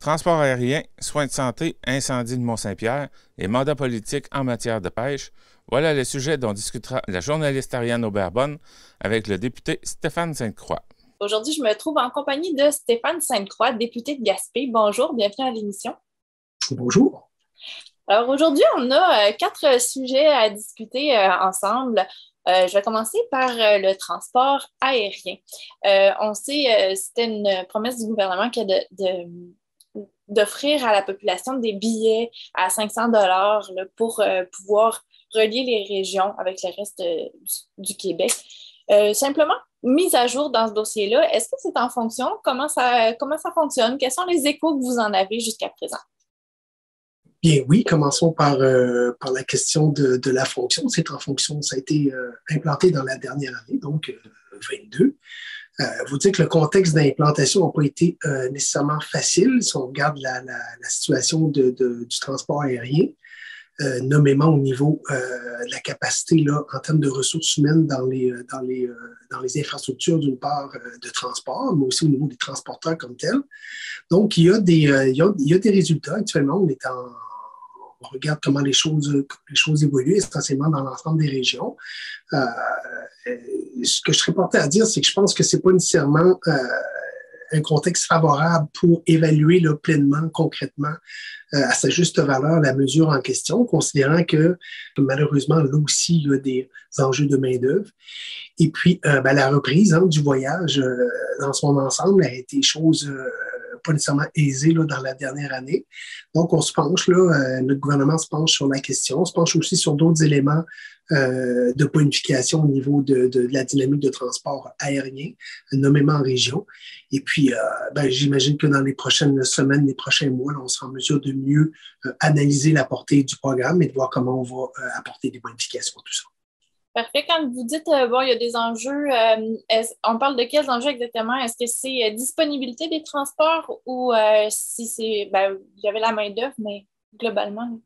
Transport aérien, soins de santé, incendie de Mont-Saint-Pierre et mandat politique en matière de pêche, voilà le sujet dont discutera la journaliste Ariane Aubert-Bonne avec le député Stéphane Sainte-Croix. Aujourd'hui, je me trouve en compagnie de Stéphane Sainte-Croix, député de Gaspé. Bonjour, bienvenue à l'émission. Bonjour. Alors aujourd'hui, on a 4 sujets à discuter ensemble. Je vais commencer par le transport aérien. On sait, c'était une promesse du gouvernement d'offrir à la population des billets à 500 $ pour pouvoir relier les régions avec le reste du Québec. Simplement, mise à jour dans ce dossier-là, est-ce que c'est en fonction? Comment ça fonctionne? Quels sont les échos que vous en avez jusqu'à présent? Bien oui, commençons par la question de la fonction. C'est en fonction, ça a été implanté dans la dernière année, donc 22. Vous dites que le contexte d'implantation n'a pas été nécessairement facile si on regarde la situation du transport aérien, nommément au niveau de la capacité là, en termes de ressources humaines dans les infrastructures, d'une part, de transport, mais aussi au niveau des transporteurs comme tels. Donc, il y a des résultats. Actuellement, on regarde comment les choses évoluent, essentiellement dans l'ensemble des régions. Ce que je serais porté à dire, c'est que je pense que c'est pas nécessairement un contexte favorable pour évaluer là, pleinement, concrètement, à sa juste valeur, la mesure en question, considérant que malheureusement, là aussi, il y a des enjeux de main-d'œuvre. Et puis, la reprise du voyage dans son ensemble a été chose pas nécessairement aisée là, dans la dernière année. Donc, on se penche, là, notre gouvernement se penche sur la question, on se penche aussi sur d'autres éléments de bonification au niveau de la dynamique de transport aérien, nommément en région. Et puis, j'imagine que dans les prochaines semaines, les prochains mois, là, on sera en mesure de mieux analyser la portée du programme et de voir comment on va apporter des bonifications à tout ça. Parfait. Quand vous dites, il y a des enjeux, on parle de quels enjeux exactement? Est-ce que c'est disponibilité des transports ou si c'est, il y avait la main-d'œuvre, mais globalement?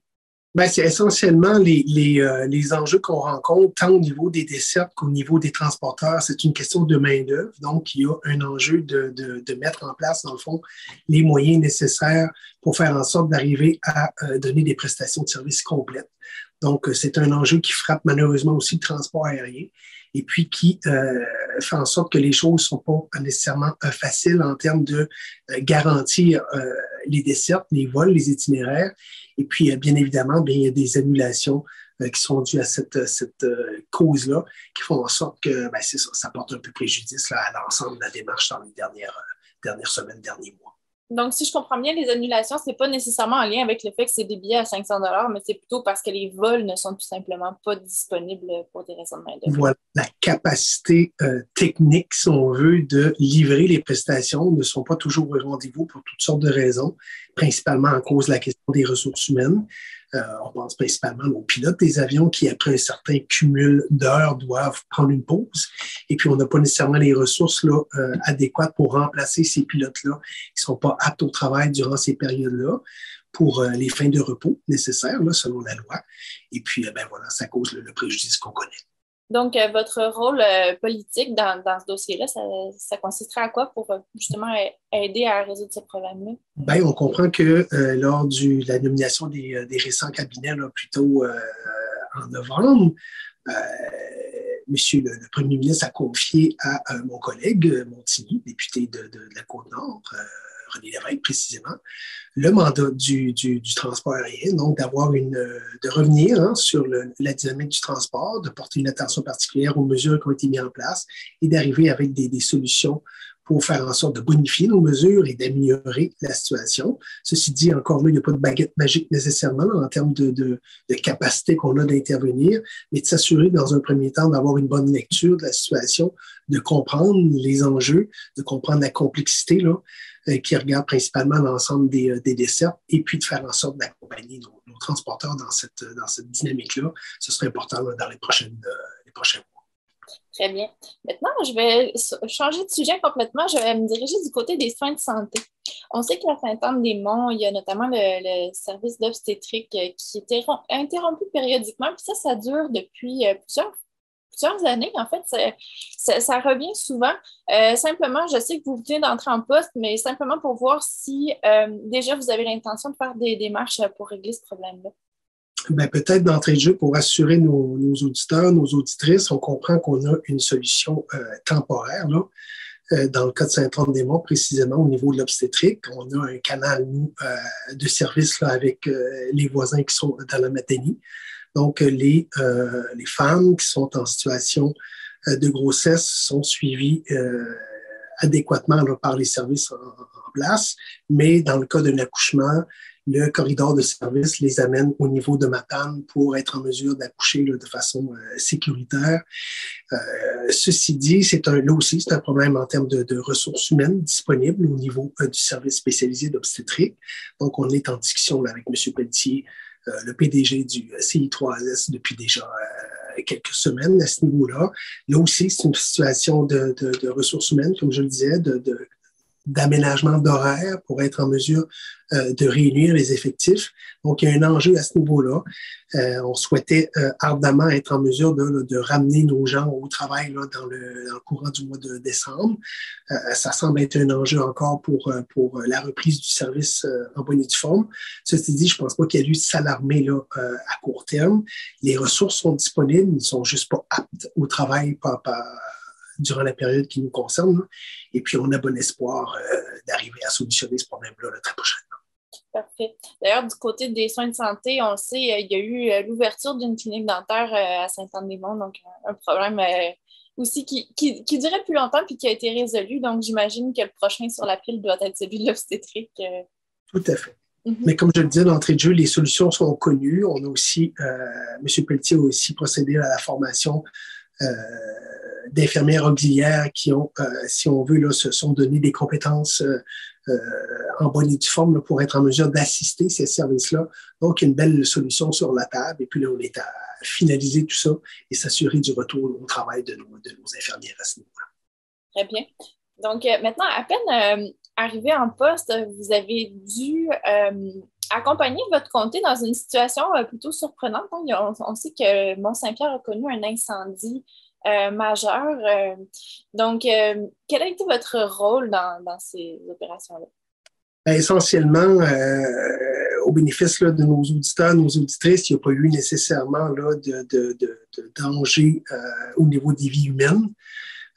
C'est essentiellement les enjeux qu'on rencontre, tant au niveau des dessertes qu'au niveau des transporteurs. C'est une question de main-d'œuvre. Donc, il y a un enjeu de mettre en place, dans le fond, les moyens nécessaires pour faire en sorte d'arriver à donner des prestations de services complètes. Donc, c'est un enjeu qui frappe malheureusement aussi le transport aérien et puis qui fait en sorte que les choses ne sont pas nécessairement faciles en termes de garantir les dessertes, les vols, les itinéraires. Et puis, bien évidemment, il y a des annulations qui sont dues à cette cause-là, qui font en sorte que ça porte un peu préjudice là, à l'ensemble de la démarche dans les dernières semaines, derniers mois. Donc, si je comprends bien, les annulations, ce n'est pas nécessairement en lien avec le fait que c'est des billets à 500 $, mais c'est plutôt parce que les vols ne sont tout simplement pas disponibles pour des raisons de main-d'œuvre. Voilà, la capacité technique, si on veut, de livrer les prestations ne sont pas toujours au rendez-vous pour toutes sortes de raisons, principalement en cause de la question des ressources humaines. On pense principalement aux pilotes des avions qui, après un certain cumul d'heures, doivent prendre une pause. Et puis, on n'a pas nécessairement les ressources là, adéquates pour remplacer ces pilotes-là qui ne sont pas aptes au travail durant ces périodes-là pour les fins de repos nécessaires, là, selon la loi. Et puis, voilà, ça cause le préjudice qu'on connaît. Donc, votre rôle politique dans ce dossier-là, ça consisterait à quoi pour justement aider à résoudre ce problème-là? On comprend que lors de la nomination des récents cabinets, là, plutôt en novembre, Monsieur le Premier ministre a confié à mon collègue Montigny, député de la Côte-Nord, René Lévesque précisément, le mandat du transport aérien, donc de revenir sur la dynamique du transport, de porter une attention particulière aux mesures qui ont été mises en place et d'arriver avec des solutions pour faire en sorte de bonifier nos mesures et d'améliorer la situation. Ceci dit, encore là, il n'y a pas de baguette magique nécessairement en termes de capacité qu'on a d'intervenir, mais de s'assurer dans un premier temps d'avoir une bonne lecture de la situation, de comprendre les enjeux, de comprendre la complexité là, qui regarde principalement l'ensemble des dessertes et puis de faire en sorte d'accompagner nos transporteurs dans cette dynamique-là. Ce serait important là, dans les prochains mois. Très bien. Maintenant, je vais changer de sujet complètement. Je vais me diriger du côté des soins de santé. On sait qu'à Sainte-Anne-des-Monts, il y a notamment le service d'obstétrique qui est interrompu périodiquement. Puis ça dure depuis plusieurs années. En fait, ça revient souvent. Simplement, je sais que vous venez d'entrer en poste, mais simplement pour voir si déjà vous avez l'intention de faire des démarches pour régler ce problème-là. Ben, peut-être d'entrée de jeu pour assurer nos auditeurs, nos auditrices, on comprend qu'on a une solution temporaire là. Dans le cas de Saint-Anne-des-Monts, précisément au niveau de l'obstétrique, on a un canal, nous, de service là, avec les voisins qui sont dans la Matanie. Donc, les femmes qui sont en situation de grossesse sont suivies adéquatement là, par les services en place, mais dans le cas d'un accouchement, le corridor de service les amène au niveau de Matane pour être en mesure d'accoucher là, de façon sécuritaire. Ceci dit, là aussi, c'est un problème en termes de ressources humaines disponibles au niveau du service spécialisé d'obstétrique. Donc, on est en discussion là, avec M. Pelletier, le PDG du CI3S depuis déjà quelques semaines à ce niveau-là. Là aussi, c'est une situation de ressources humaines, comme je le disais, d'aménagement d'horaire pour être en mesure de réunir les effectifs. Donc, il y a un enjeu à ce niveau-là. On souhaitait ardemment être en mesure de ramener nos gens au travail là, dans le courant du mois de décembre. Ça semble être un enjeu encore pour la reprise du service en bonne et due forme. Ceci dit, je ne pense pas qu'il y ait lieu de s'alarmer là, à court terme. Les ressources sont disponibles, ils ne sont juste pas aptes au travail durant la période qui nous concerne. Et puis, on a bon espoir d'arriver à solutionner ce problème-là très prochainement. Parfait. D'ailleurs, du côté des soins de santé, on le sait, il y a eu l'ouverture d'une clinique dentaire à Saint-Anne-des-Monts, donc un problème aussi qui durait plus longtemps puis qui a été résolu. Donc, j'imagine que le prochain sur la pile doit être celui de l'obstétrique. Tout à fait. Mais comme je le disais d'entrée de jeu, les solutions sont connues. On a aussi, M. Pelletier a aussi procédé à la formation d'infirmières auxiliaires qui ont, si on veut, là, se sont donné des compétences en bonne et due forme là, pour être en mesure d'assister ces services-là. Donc, une belle solution sur la table. Et puis là, on est à finaliser tout ça et s'assurer du retour au travail de nos infirmières à ce niveau-là. Très bien. Donc, maintenant, à peine arrivé en poste, vous avez dû accompagner votre comté dans une situation plutôt surprenante. On sait que Mont-Saint-Pierre a connu un incendie majeur. Donc, quel a été votre rôle dans ces opérations-là? Essentiellement, au bénéfice là, de nos auditeurs, nos auditrices, il n'y a pas eu nécessairement là, de danger au niveau des vies humaines.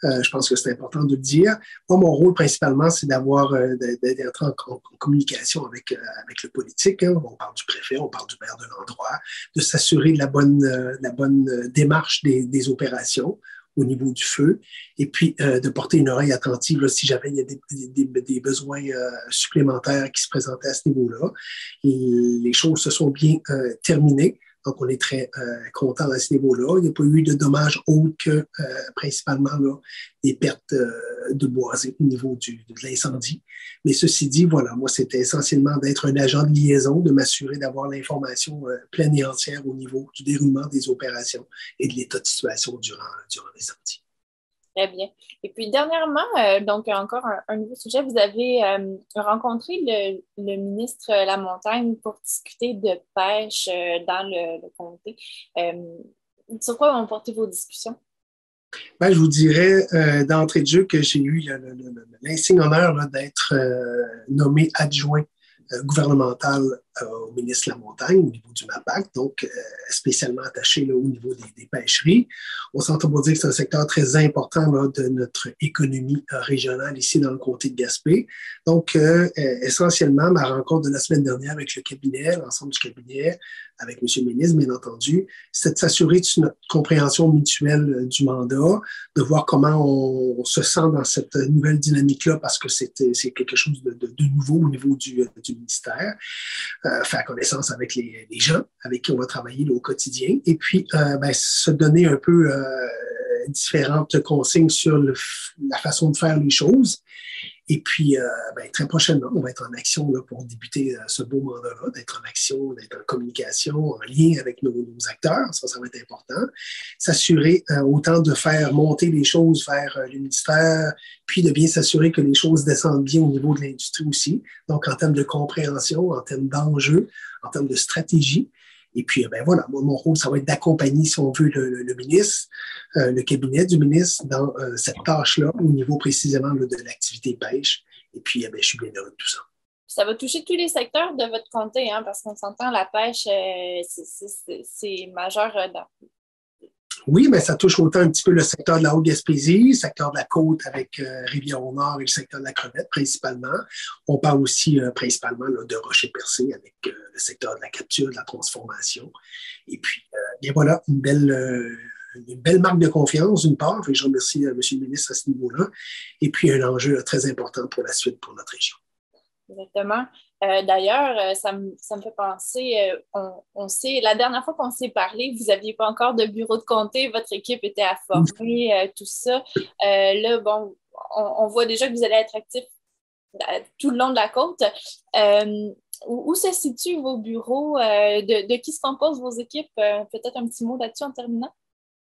Je pense que c'est important de le dire. Moi, mon rôle principalement, c'est d'être en communication avec le politique. Hein. On parle du préfet, on parle du maire de l'endroit, de s'assurer de la bonne démarche des opérations au niveau du feu, et puis de porter une oreille attentive là, si jamais il y a des besoins supplémentaires qui se présentaient à ce niveau-là. Les choses se sont bien terminées. Donc, on est très content à ce niveau-là. Il n'y a pas eu de dommages autres que principalement là, des pertes de boisés au niveau de l'incendie. Mais ceci dit, voilà, moi, c'était essentiellement d'être un agent de liaison, de m'assurer d'avoir l'information pleine et entière au niveau du déroulement des opérations et de l'état de situation durant l'incendie. Très bien. Et puis, dernièrement, donc encore un nouveau sujet, vous avez rencontré le ministre Lamontagne pour discuter de pêche dans le comté. Sur quoi vont porter vos discussions? Ben, je vous dirais d'entrée de jeu que j'ai eu l'insigne honneur là, d'être nommé adjoint gouvernemental au ministre Lamontagne au niveau du MAPAC, donc spécialement attaché là, au niveau des pêcheries. On s'entend pour dire que c'est un secteur très important là, de notre économie régionale ici dans le comté de Gaspé. Donc, essentiellement, ma rencontre de la semaine dernière avec le cabinet, l'ensemble du cabinet, avec M. le ministre, bien entendu, c'est de s'assurer de notre compréhension mutuelle du mandat, de voir comment on se sent dans cette nouvelle dynamique-là, parce que c'est quelque chose de nouveau au niveau du ministère. Faire connaissance avec les gens avec qui on va travailler là, au quotidien, et puis se donner un peu différentes consignes sur la façon de faire les choses. Et puis, très prochainement, on va être en action là, pour débuter ce beau mandat-là, d'être en action, d'être en communication, en lien avec nos acteurs. Ça va être important. S'assurer autant de faire monter les choses vers le ministère, puis de bien s'assurer que les choses descendent bien au niveau de l'industrie aussi. Donc, en termes de compréhension, en termes d'enjeux, en termes de stratégie. Et puis, ben voilà, moi, mon rôle, ça va être d'accompagner, si on veut, le ministre, le cabinet du ministre dans cette tâche-là, au niveau précisément là, de l'activité pêche. Et puis, ben, je suis bien heureux de tout ça. Ça va toucher tous les secteurs de votre comté, hein, parce qu'on s'entend, la pêche, c'est majeur dans... Oui, mais ça touche autant un petit peu le secteur de la Haute-Gaspésie, le secteur de la côte avec Rivière-au-Nord et le secteur de la crevette principalement. On parle aussi principalement là, de rochers-percés avec le secteur de la capture, de la transformation. Et puis, bien voilà, une belle marque de confiance d'une part. Et je remercie M. le ministre à ce niveau-là. Et puis, un enjeu là, très important pour la suite pour notre région. Exactement. D'ailleurs, ça me fait penser, on sait, la dernière fois qu'on s'est parlé, vous n'aviez pas encore de bureau de comté, votre équipe était à former, tout ça. Là, bon, on voit déjà que vous allez être actif tout le long de la côte. Où se situent vos bureaux? De qui se composent vos équipes? Peut-être un petit mot là-dessus en terminant?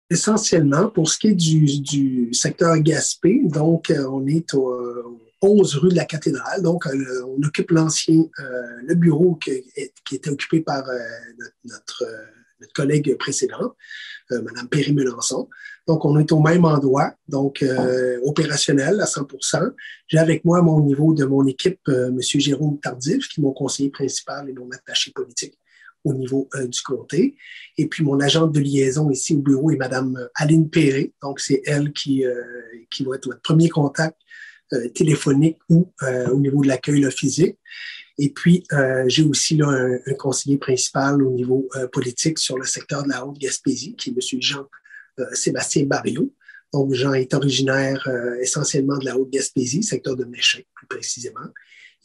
Essentiellement, pour ce qui est du secteur Gaspé, donc on est au 11 rue de la Cathédrale. Donc, on occupe le bureau qui était occupé par notre collègue précédent, Mme Perry-Melançon. Donc, on est au même endroit, donc opérationnel à 100%. J'ai avec moi, au niveau de mon équipe, M. Jérôme Tardif, qui est mon conseiller principal et mon attaché politique au niveau du comté. Et puis, mon agente de liaison ici au bureau est Mme Aline Perret. Donc, c'est elle qui va être votre premier contact téléphonique ou au niveau de l'accueil physique. Et puis, j'ai aussi là, un conseiller principal au niveau politique sur le secteur de la Haute-Gaspésie, qui est M. Jean-Sébastien Barriot. Donc, Jean est originaire essentiellement de la Haute-Gaspésie, secteur de Méchin, plus précisément.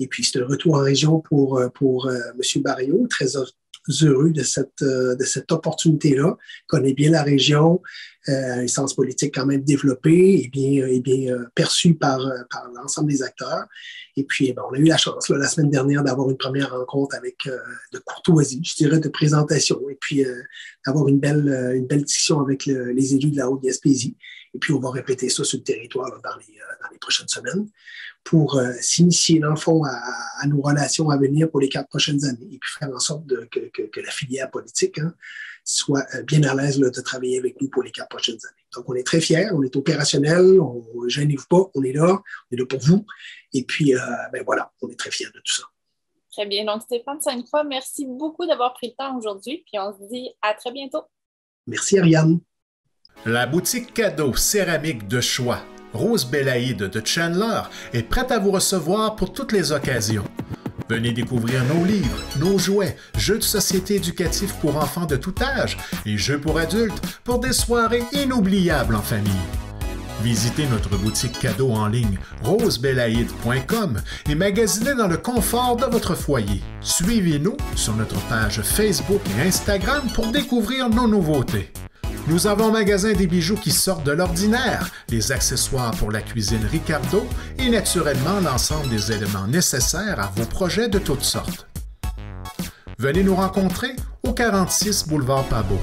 Et puis, c'est un retour en région pour M. Barriot, très heureux de cette opportunité-là, connaît bien la région, un sens politique quand même développé et bien perçu par l'ensemble des acteurs. Et puis, on a eu la chance là, la semaine dernière d'avoir une première rencontre avec de courtoisie, je dirais, de présentation, et puis d'avoir une belle discussion avec les élus de la Haute-Gaspésie. Et puis, on va répéter ça sur le territoire là, dans les prochaines semaines pour s'initier, dans le fond, à nos relations à venir pour les 4 prochaines années et puis faire en sorte que la filière politique soit bien à l'aise là, de travailler avec nous pour les 4 prochaines années. Donc, on est très fiers, on est opérationnel, ne gênez-vous pas, on est là pour vous. Et puis, voilà, on est très fiers de tout ça. Très bien. Donc, Stéphane Sainte-Croix, merci beaucoup d'avoir pris le temps aujourd'hui, puis on se dit à très bientôt. Merci, Ariane. La boutique cadeau céramique de choix Rose Belaïde de Chandler est prête à vous recevoir pour toutes les occasions. Venez découvrir nos livres, nos jouets, jeux de société éducatifs pour enfants de tout âge et jeux pour adultes pour des soirées inoubliables en famille. Visitez notre boutique cadeau en ligne rosebelaïde.com et magasinez dans le confort de votre foyer. Suivez-nous sur notre page Facebook et Instagram pour découvrir nos nouveautés. Nous avons un magasin des bijoux qui sortent de l'ordinaire, des accessoires pour la cuisine Ricardo et naturellement l'ensemble des éléments nécessaires à vos projets de toutes sortes. Venez nous rencontrer au 46 boulevard Pabot.